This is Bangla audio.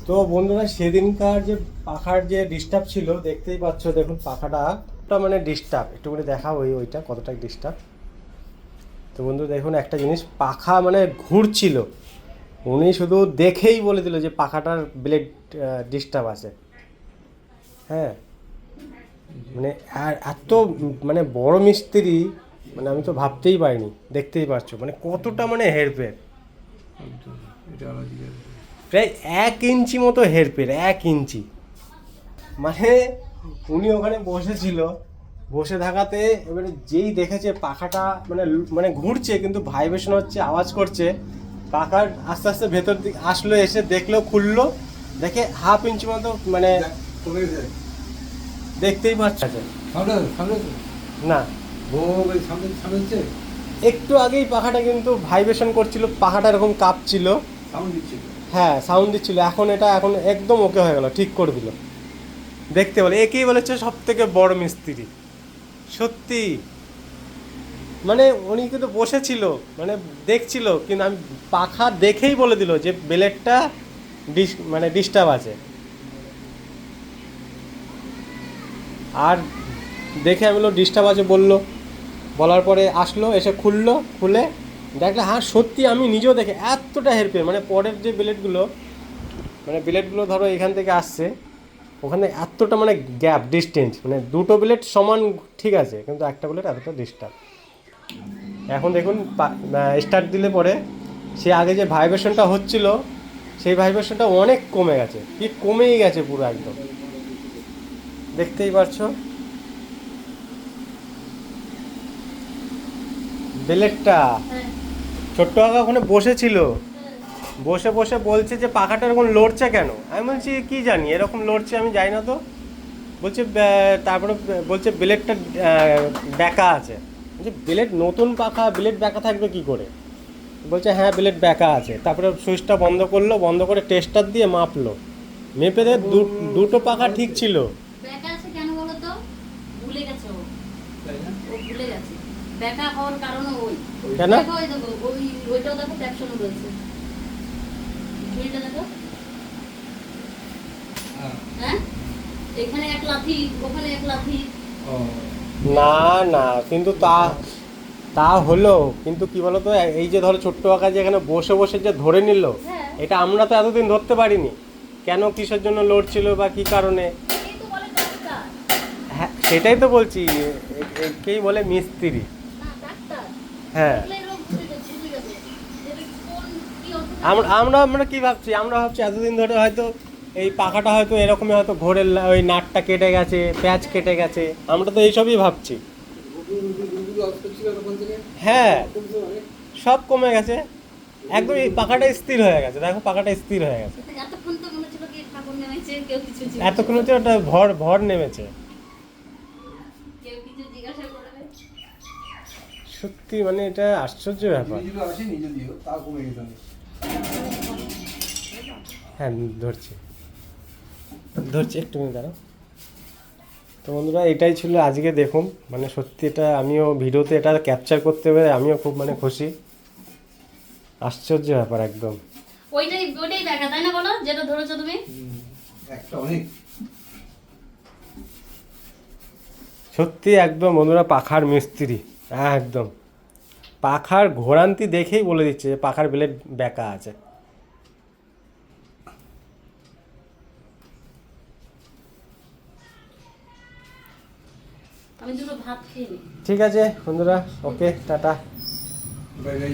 তো বন্ধুরা সেদিনকার যে পাখার যে ডিস্টার্ব ছিল দেখতেই পাচ্ছ, দেখুন পাখাটা মানে ডিস্টার্ব একটুখানি দেখাও ওইটা কতটা ডিস্টার্ব। তো বন্ধু দেখুন একটা জিনিস, পাখা মানে ঘুরছিল, উনি শুধু দেখেই বলে দিল যে পাখাটার ব্লেড ডিস্টার্ব আছে। হ্যাঁ, মানে আর এত মানে বড় মিস্ত্রি, মানে আমি তো ভাবতেই পারিনি, দেখতেই পাচ্ছ মানে কতটা মানে হেরফের, প্রায় 1 ইঞ্চি মতো হেরফের, 1 ইঞ্চি। মানে উনি ওখানে বসেছিল, বসে থাকাতে এবারে যেই দেখেছে পাখাটা মানে মানে ঘুরছে কিন্তু ভাইব্রেশন হচ্ছে, আওয়াজ করছে, পাখার আস্তে আস্তে ভেতর দিকে আসলো, এসে দেখলো, খুললো, দেখে 1/2 ইঞ্চি মতো মানে দেখতেই পাচ্ছে না। একটু আগেই পাখাটা কিন্তু ভাইব্রেশন করছিল, পাখাটা এরকম কাঁপছিল, হ্যাঁ সাউন্ড দিচ্ছিল, এখন এটা এখন একদম ওকে হয়ে গেল, ঠিক করে দিল। দেখতে বলে একেই বলেছে সব থেকে বড় মিস্ত্রি, সত্যি। মানে উনি কিন্তু বসেছিল, মানে দেখছিল, কিন্তু আমি পাখা দেখেই বলে দিল যে ব্লেডটা মানে ডিস্টার্ব আছে। আর দেখে আমি বললো ডিস্টার্ব আছে বললো, বলার পরে আসলো, এসে খুললো, খুলে দেখলে হ্যাঁ সত্যি, আমি নিজেও দেখে এতটা হেরফের, মানে পরের যে ব্লেডগুলো, মানে ব্লেডগুলো ধরো এখান থেকে আসছে, ওখানে এতটা মানে গ্যাপ ডিস্টেন্স, মানে দুটো ব্লেড সমান ঠিক আছে, কিন্তু একটা ব্লেড এতটা ডিস্টার্ব। এখন দেখুন স্টার্ট দিলে পরে সে আগে যে ভাইব্রেশনটা হচ্ছিল, সেই ভাইব্রেশনটা অনেক কমে গেছে, কি কমেই গেছে পুরো একদম, দেখতেই পারছো ব্লেডটা। ছোট্ট কাকা ওখানে বসেছিল, বসে বসে বলছে যে পাখাটা এরকম লড়ছে কেন, আমি বলছি কি জানি এরকম লড়ছে, আমি জানি না তো। বলছে তারপরে বলছে ব্লেডটা ব্যাকা আছে। বলছে ব্লেড নতুন পাখা, ব্লেড ব্যাকা থাকবে কি করে? বলছে হ্যাঁ ব্লেড ব্যাকা আছে। তারপরে সুইচটা বন্ধ করলো, বন্ধ করে টেস্টার দিয়ে মাপলো, মেপে দিয়ে দুটো পাখা ঠিক ছিল। ব্যাকা আছে কেন বলো তো? ভুলে গেছে ও, ও ভুলে গেছে। ব্যাকা হওয়ার কারণ ওই কেন? ওই দেখো, ওইটাও দেখো ক্যাপশনে রয়েছে, এইটা দেখো, হ্যাঁ এখানে এক লাথি, ওখানে এক লাথি। না না, কিন্তু তা তা হলো, কিন্তু কি বলতো, এই যে ধরো ছোট্ট কাকা যে এখানে বসে বসে যে ধরে নিল, হ্যাঁ এটা আমরা তো এতদিন ধরতে পারিনি, কেন কিসের জন্য লড়ছিল বা কি কারণে। এই তো বলে ডাক্তার। হ্যাঁ সেটাই তো বলছি, একেই বলে মিস্ত্রি। না ডাক্তার, হ্যাঁ, এগুলো লোক বুঝে যাবে, বুঝে যাবে যে কোন কি অসুখ আমরা আছে। আমরা আমরা কি ভাবছি, আমরা ভাবছি এতদিন ধরে হয়তো এই পাখাটা হয়তো এরকমই, হয়তো ঘোরের ওই নাটটা কেটে গেছে, প্যাচ কেটে গেছে, আমরা তো এইসবই ভাবছি। হ্যাঁ, সব কমে গেছে, একদম এই পাখাটা স্থির হয়ে গেছে, দেখো পাখাটা স্থির হয়ে গেছে। এতক্ষণ তো মনে ছিল কি ঠাকুর নেমেছে, কেউ কিছু জিজ্ঞাসা এতক্ষণ হচ্ছে করবে। ওটা ভর ভর নেমেছে। কেউ কিছু জিজ্ঞাসা করবে। সত্যি মানে এটা আশ্চর্য ব্যাপার। হ্যাঁ ধরছি, ধরছি একটু মিনিট দাঁড়াও। তো বন্ধুরা এটাই ছিল আজকে, দেখুন মানে সত্যি এটা আমিও ভিডিওতে এটা ক্যাপচার করতে পেরে আমিও খুব মানে খুশি, আশ্চর্য ব্যাপার একদম। ওইটাই ওইটাই দেখা, তাই না বলো, যেটা ধরেছো তুমি? একটা অনেক সত্যি একদম বন্ধুরা পাখার মিস্ত্রি, একদম পাখার ঘোরান্তি দেখেই বলে দিচ্ছে যে পাখার ব্লেড ব্যাকা আছে। আমি দুটো ভাত খেয়ে নিই। ঠিক আছে বন্ধুরা, ওকে টাটা। Bye bye.